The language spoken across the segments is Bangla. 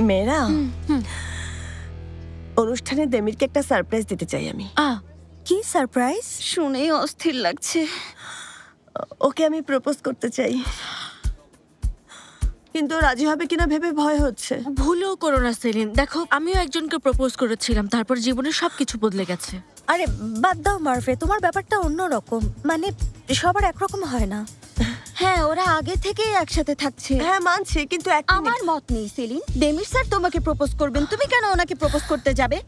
মেয়েরা, অনুষ্ঠানে দেমিরকে একটা সারপ্রাইজ দিতে চাই আমি। কি সারপ্রাইজ? শুনেই অস্থির লাগছে। ওকে আমি প্রপোজ করতে চাই, কিন্তু রাজি হবে কিনা ভেবে ভয় হচ্ছে। ভুলও করো না সেলিন, দেখো আমিও একজনকে প্রপোজ করেছিলাম, তারপর জীবনের সবকিছু বদলে গেছে। আরে বাদ দাও মারফে, তোমার ব্যাপারটা অন্যরকম, মানে সবার একরকম হয় না। হ্যাঁ, ওরা আগে থেকেই একসাথে থাকছে। হ্যাঁ মানছি, কিন্তু আমার মত নেই সেলিন। দেমির স্যার তোমাকে প্রপোজ করবেন, তুমি কেন ওনাকে প্রপোজ করতে যাবে?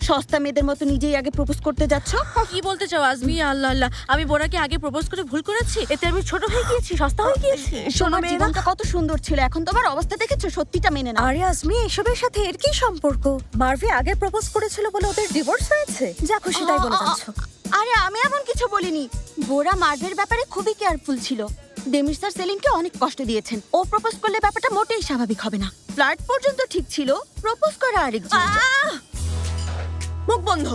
সস্তা মেয়েদের মতো নিজেই আগে প্রপোজ করতে যাচ্ছ। কি বলতে চাও আজমি? আল্লাহ আল্লাহ, আমি বোরাকে আগে প্রপোজ করে ভুল করেছি? এতে আমি ছোট হয়ে গিয়েছি, সস্তা হয়ে গিয়েছি? তোমার জীবনটা কত সুন্দর ছিল, এখন তোমার অবস্থা দেখেছো? সত্যিটা মেনে নাও। আরে আজমি, এসবের সাথে এর কি সম্পর্ক? মারফে আগে প্রপোজ করেছিল বলে ওদের ডিভোর্স হয়েছে? যা খুশি তাই বলে যাচ্ছ। আরে আমি এমন কিছু বলিনি। বোরা মার্ভের ব্যাপারে খুবই কেয়ারফুল ছিল। দেমির স্যার সেলিনকে অনেক কষ্ট দিয়েছেন। ও প্রপোজ করলে ব্যাপারটা মোটেই স্বাভাবিক হবে না। ফ্লার্ট পর্যন্ত ঠিক ছিল, প্রপোজ করা আরেকজন। মুখ বন্ধ।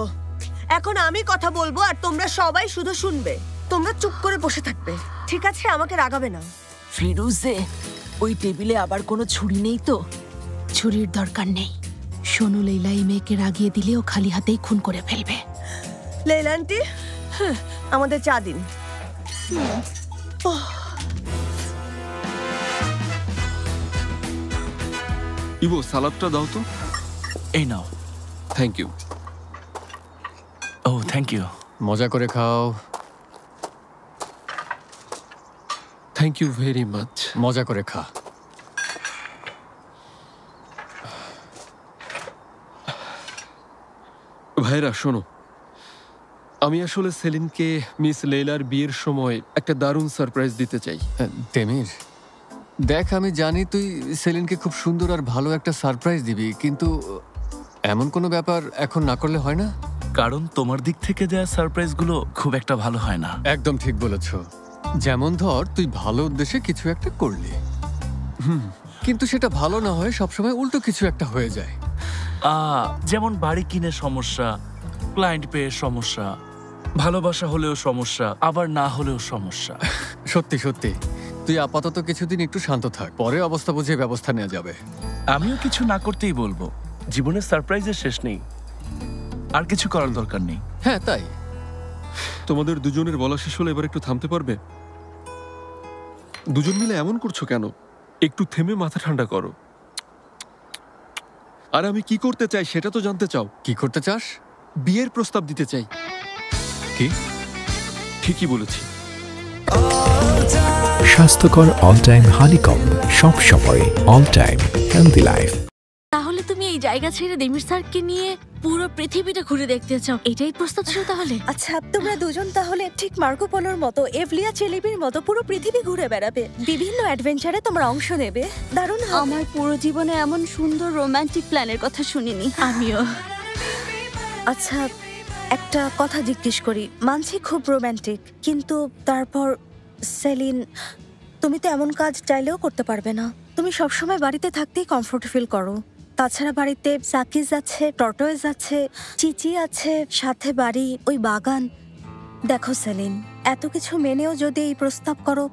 এখন আমি কথা বলবো আর তোমরা সবাই শুধু শুনবে। তোমরা চুপ করে বসে থাকবে, ঠিক আছে? আমাকে রাগাবে না। ফিরুজে, ওই টেবিলে আবার কোনো ছুরি নেই তো? ছুরির দরকার নেই। সোনু লেইলা এই মেয়েকে রাগিয়ে দিলেও খালি হাতেই খুন করে ফেলবে। লেইলা আন্টি, আমাদের চা দিন। ইবো, সালাদটা দাও তো। এই নাও। Thank you. ও থ্যাংক ইউ। মজা করে খাও। Thank you very much. মজা করে খা। ভাইরা শোনো, আমি আসলে সেলিনকে মিস লেইলার বিয়ের সময় একটা দারুণ সারপ্রাইজ দিতে চাই। তেমির, দেখ আমি জানি তুই সেলিনকে খুব সুন্দর আর ভালো একটা সারপ্রাইজ দিবি, কিন্তু এমন কোনো ব্যাপার এখন না করলে হয় না? কারণ তোমার দিক থেকে দেওয়া সারপ্রাইজগুলো খুব একটা ভালো হয় না। একদম ঠিক বলেছ। যেমন ধর, তুই ভালো উদ্দেশ্যে কিছু একটা করলি, কিন্তু সেটা ভালো না হয় সবসময় উল্টো কিছু একটা হয়ে যায়। যেমন বাড়ি কিনে সমস্যা, ক্লায়েন্ট পেয়ে সমস্যা, ভালোবাসা হলেও সমস্যা, আবার না হলেও সমস্যা। সত্যি সত্যি, তুই আপাতত কিছুদিন একটু শান্ত থাক, পরে অবস্থা বুঝে ব্যবস্থা নেওয়া যাবে। আমিও কিছু না করতেই বলবো। জীবনের সারপ্রাইজের শেষ নেই, আর কিছু করার দরকার নেই। হ্যাঁ তাই। তোমাদের দুজনের বলা শেষ হলে এবার একটু থামতে পারবে? দুজন মিলে এমন করছো কেন? একটু থেমে মাথা ঠান্ডা করো। আর আমি কি করতে চাই সেটা তো জানতে চাও? কি করতে চাস? বিয়ের প্রস্তাব দিতে চাই। কি? ঠিকই বলেছি। স্বাস্থ্যকর অল টাইম হানিকম্ব, সব সময় অল টাইম হেলদি লাইফ। তাহলে তুমি এই জায়গা ছেড়ে দেমির স্যারকে নিয়ে পুরো পৃথিবীটা ঘুরে দেখতে চাও, এটাই প্রস্তাব ছিল তাহলে? আচ্ছা, তোমরা দুজন তাহলে ঠিক মার্কো পোলোর মতো, এভলিয়া চেলিবির মতো পুরো পৃথিবী ঘুরে বেড়াবে, বিভিন্ন অ্যাডভেঞ্চারে তোমরা অংশ নেবে। দারুণ। আমার পুরো জীবনে এমন সুন্দর রোমান্টিক প্ল্যানের কথা শুনিনি। আমিও। আচ্ছা, একটা কথা জিজ্ঞেস করি। মানছি খুব রোমান্টিক, কিন্তু তারপর সেলিন, তুমি তো এমন কাজ চাইলেও করতে পারবে না। তুমি সবসময় বাড়িতে থাকতেই কমফোর্ট ফিল করো। তাছাড়া বাড়িতে সাকিজ আছে, টর্টয়েজ আছে, চিচি আছে, সাথে বাড়ি, ওই বাগান। দেখো সেলিন, এত কিছু মেনেও যদি এই প্রস্তাব করো,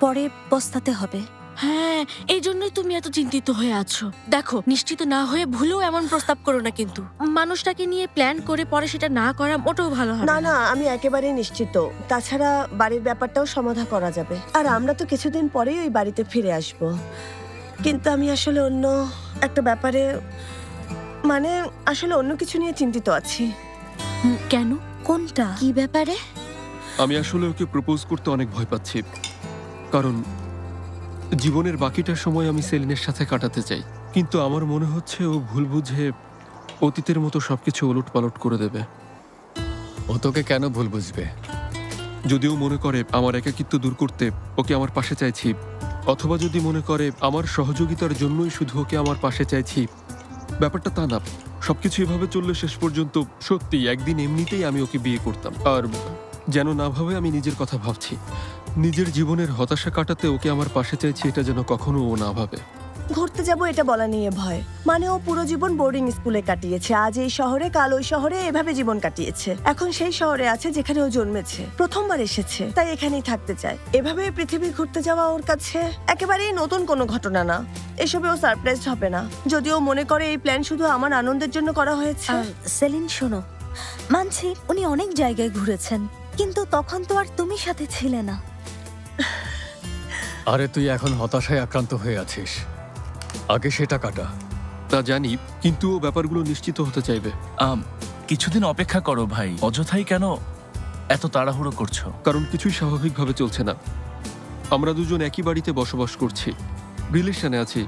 পরে পস্তাতে হবে। হ্যাঁ, এই জন্যই তুমি এত চিন্তিত হয়ে আছো। দেখো, নিশ্চিত না হয়ে ভুলেও এমন প্রস্তাব করো না, কিন্তু মানুষটাকে নিয়ে প্ল্যান করে পরে সেটা না করা মোটেও ভালো হবে না। না, আমি একেবারেই নিশ্চিত। তাছাড়া বাড়ির ব্যাপারটাও সমাধান করা যাবে, আর আমরা তো কিছুদিন পরেই ওই বাড়িতে ফিরে আসব। কিন্তু আমি আসলে অন্য একটা ব্যাপারে, মানে আসলে অন্য কিছু নিয়ে চিন্তিত আছি। কেন? কোনটা? কি ব্যাপারে? আমি আসলে ওকে প্রপোজ করতে অনেক ভয় পাচ্ছি, কারণ জীবনের বাকিটা সময় আমি সেলিনের সাথে কাটাতে চাই। কিন্তু আমার মনে হচ্ছে ও ভুল বুঝে অতীতের মতো সবকিছু ওলটপালট করে দেবে। ও তোকে কেন ভুল বুঝবে? যদিও মনে করে আমার একাকিত্ব দূর করতে ওকে আমার পাশে চাইছি, অথবা যদি মনে করে আমার সহযোগিতার জন্যই শুধু ওকে আমার পাশে চাইছি, ব্যাপারটা তা না। সবকিছু এভাবে চললে শেষ পর্যন্ত সত্যি একদিন এমনিতেই আমি ওকে বিয়ে করতাম। আর যেন না ভাবে আমি নিজের কথা ভাবছি, নিজের জীবনের হতাশা কাটাতে ওকে আমার পাশে চাইছি, এটা যেন কখনো ও না ভাবে। ঘুরতে যাব এটা বলা নিয়ে ভয়। মানে ও পুরো জীবন বোর্ডিং স্কুলে কাটিয়েছে, আজ এই শহরে কাল ওই শহরে, এভাবে জীবন কাটিয়েছে। এখন সেই শহরে আছে যেখানে ও জন্মেছে, প্রথমবার এসেছে, তাই এখানেই থাকতে চায়। এভাবে পৃথিবী ঘুরতে যাওয়া ওর কাছে একেবারেই নতুন কোনো ঘটনা না। এসবে ও সারপ্রাইজ হবে না, যদিও মনে করে এই প্ল্যান শুধু আমার আনন্দের জন্য করা হয়েছে। সেলিন শোনো, মানছি উনি অনেক জায়গায় ঘুরেছেন, কিন্তু তখন তো আর তুমি সাথে ছিলে না। আরে তুই এখন হতাশায় আক্রান্ত হয়ে আছিস, আগে সেটা কাটা। তা জানি, কিন্তু ও ব্যাপারগুলো নিশ্চিত হতে চাইবে। কিছুদিন অপেক্ষা করো ভাই, অযথাই কেন এত তাড়াহুড়ো করছো? কারণ কিছুই স্বাভাবিকভাবে চলছে না। আমরা দুজন একই বাড়িতে বসবাস করছি, রিলেশনে আছি,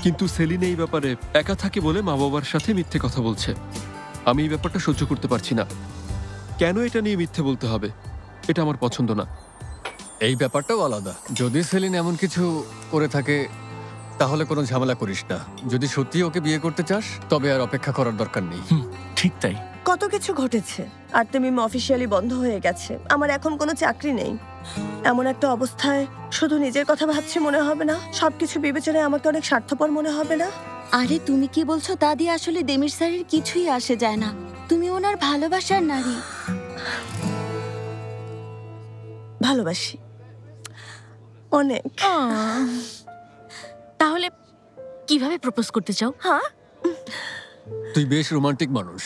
কিন্তু সেলিন এই ব্যাপারে একা থাকে বলে মা বাবার সাথে মিথ্যে কথা বলছে। আমি এই ব্যাপারটা সহ্য করতে পারছি না। কেন এটা নিয়ে মিথ্যে বলতে হবে? এটা আমার পছন্দ না। এই ব্যাপারটাও আলাদা। যদি সেলিন এমন কিছু করে থাকে তাহলে কোনো ঝামেলা করিস না। যদি সত্যি ওকে বিয়ে করতে চাস তবে আর অপেক্ষা করার দরকার নেই। ঠিক তাই। কত কিছু ঘটেছে, আর তুমি অফিসিয়ালি বন্ধ হয়ে গেছে। আমার এখন কোনো চাকরি নেই। এমন একটা অবস্থায় শুধু নিজের কথা ভাবছি মনে হবে না? সবকিছু বিবেচনায় আমাকে অনেক স্বার্থপর মনে হবে না? আরে তুমি কি বলছো তা দিয়ে আসলে দেমির স্যারের কিছুই আসে যায় না। তুমি ওনার ভালোবাসার নারী। ভালোবাসি অনেক। তাহলে কিভাবে প্রপোজ করতে চাও? হ্যাঁ, তুই বেশ রোমান্টিক মানুষ,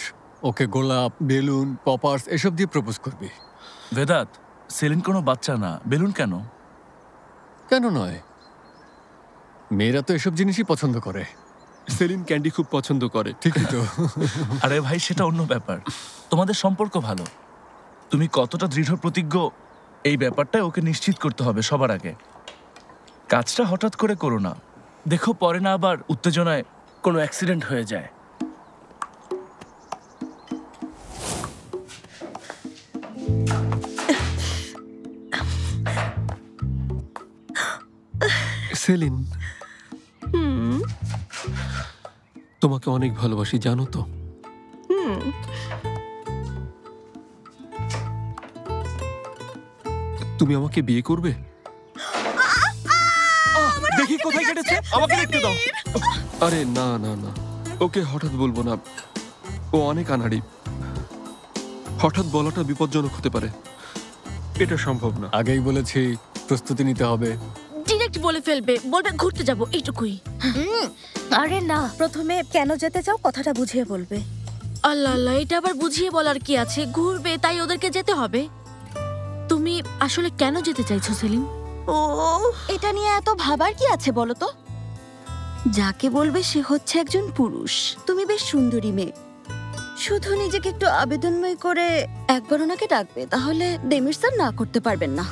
ওকে গোলাপ, বেলুন, পপার্স এসব দিয়ে প্রপোজ করবি। বেদাত, সেলিন কোনো বাচ্চা না, বেলুন কেন? কেন নয়, মেয়েরা তো এসব জিনিসই পছন্দ করে। সেলিন ক্যান্ডি খুব পছন্দ করে। ঠিকই তো। আরে ভাই, সেটা অন্য ব্যাপার। তোমাদের সম্পর্ক ভালো, তুমি কতটা দৃঢ় প্রতিজ্ঞ এই ব্যাপারটাই ওকে নিশ্চিত করতে হবে সবার আগে। কাজটা হঠাৎ করে করো না, দেখো পরে না আবার উত্তেজনায় কোনো অ্যাক্সিডেন্ট হয়ে যায়। সেলিন, তোমাকে অনেক ভালোবাসি, জানো তো? তুমি আমাকে বিয়ে করবে? দেখি কোথায় কেটেছে, আমাকে দেখতে দাও। আরে না না না, ওকে হঠাৎ বলবো না, ও অনেক আনাড়ি। হঠাৎ বলাটা বিপজ্জনক হতে পারে, এটা সম্ভব না। আগেই বলেছি প্রস্তুতি নিতে হবে। ডিরেক্ট বলে ফেলবে, বলবে ঘুরতে যাব, এইটুকুই। আরে না, প্রথমে কেন যেতে চাও কথাটা বুঝিয়ে বলবে। আল্লাহ আল্লাহ, এটা আবার বুঝিয়ে বলার কি আছে? ঘুরবে তাই ওদেরকে যেতে হবে। তুমি আসলে কেন যেতে চাইছো সেলিম? ও এটা নিয়ে এত ভাবার কি আছে বলো তো? যাকে বলবে সে হচ্ছে একজন পুরুষ। তুমি বেশ সুন্দরী মেয়ে, শুধু নিজেকে একটু আবেদনময় করে একবার ওনাকে ডাকবে, তাহলে দেমির স্যার না করতে পারবেন না।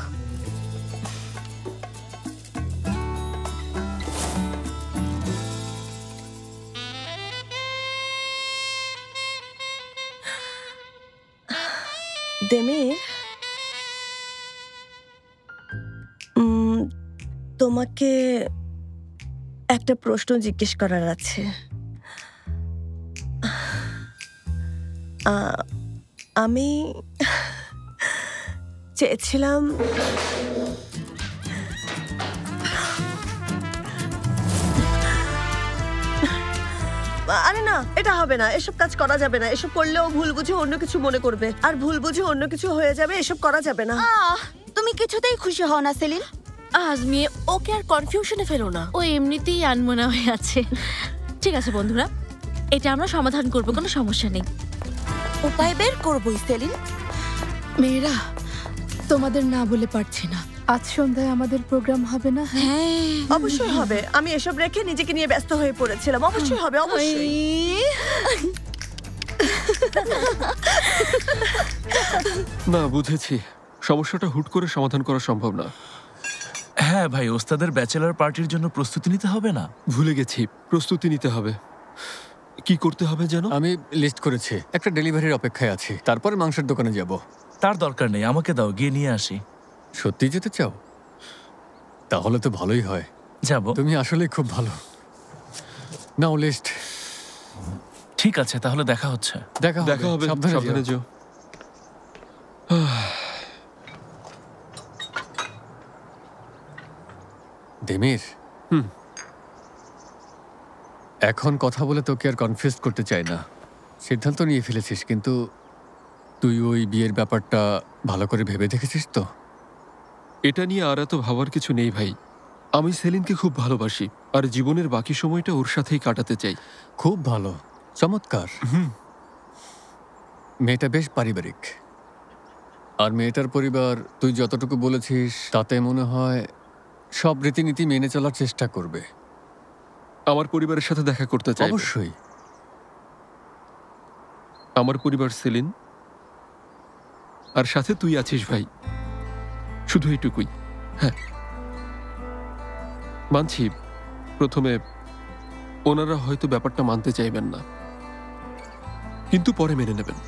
দেমির, তোমাকে একটা প্রশ্ন জিজ্ঞেস করার আছে। আমি চেয়েছিলাম আরে না, এটা হবে না, এসব কাজ করা যাবে না। এসব করলেও ভুল বুঝে অন্য কিছু মনে করবে, আর ভুল বুঝে অন্য কিছু হয়ে যাবে। এসব করা যাবে না। তুমি কিছুতেই খুশি হও না সেলিন। আজমিয়ে ওকে আর কনফিউশনে ফেলো না, ও এমনিতেই আনমনা হয়ে আছে। ঠিক আছে বন্ধুরা, এটা আমরা সমাধান করব, কোনো সমস্যা নেই। উপায় বের করবই সেলিন। মেয়েরা, তোমাদের না বলে পারছি না, আজ সন্ধ্যায় আমাদের প্রোগ্রাম হবে না? হ্যাঁ অবশ্যই হবে। আমি এসব রেখে নিজেকে নিয়ে ব্যস্ত হয়ে পড়েছিলাম। অবশ্যই হবে, অবশ্যই। না, বুঝেছি, সমস্যাটা হুট করে সমাধান করা সম্ভব না। হ্যাঁ ভাই, ওস্তাদের ব্যাচেলার পার্টির জন্য প্রস্তুতি নিতে হবে না? ভুলে গেছি, প্রস্তুতি নিতে হবে। কি করতে হবে যেন? আমি লিস্ট করেছি, একটা ডেলিভারির অপেক্ষায় আছি, তারপর মাংসের দোকানে যাব। তার দরকার নেই, আমাকে দাও, গিয়ে নিয়ে আসি। সত্যি যেতে চাও? তাহলে তো ভালোই হয়। যাব। তুমি আসলে খুব ভালো। নাও লিস্ট। ঠিক আছে, তাহলে দেখা হচ্ছে। দেখা হবে, সাবধানে যেও। দেমির, এখন কথা বলে তোকে আর কনফিউজ করতে চাই না। সিদ্ধান্ত নিয়ে ফেলেছিস, কিন্তু তুই ওই বিয়ের ব্যাপারটা ভালো করে ভেবে দেখেছিস তো? এটা নিয়ে আর এত ভাবার কিছু নেই ভাই। আমি সেলিনকে খুব ভালোবাসি, আর জীবনের বাকি সময়টা ওর সাথেই কাটাতে চাই। খুব ভালো, চমৎকার। মেয়েটা বেশ পারিবারিক, আর মেয়েটার পরিবার তুই যতটুকু বলেছিস তাতে মনে হয় সব রীতিনীতি মেনে চলার চেষ্টা করবে। আমার পরিবারের সাথে দেখা করতে চাই। অবশ্যই। আমার পরিবার সেলিন, আর সাথে তুই আছিস ভাই, শুধু এইটুকুই। হ্যাঁ, মানছি প্রথমে ওনারা হয়তো ব্যাপারটা মানতে চাইবেন না, কিন্তু পরে মেনে নেবেন।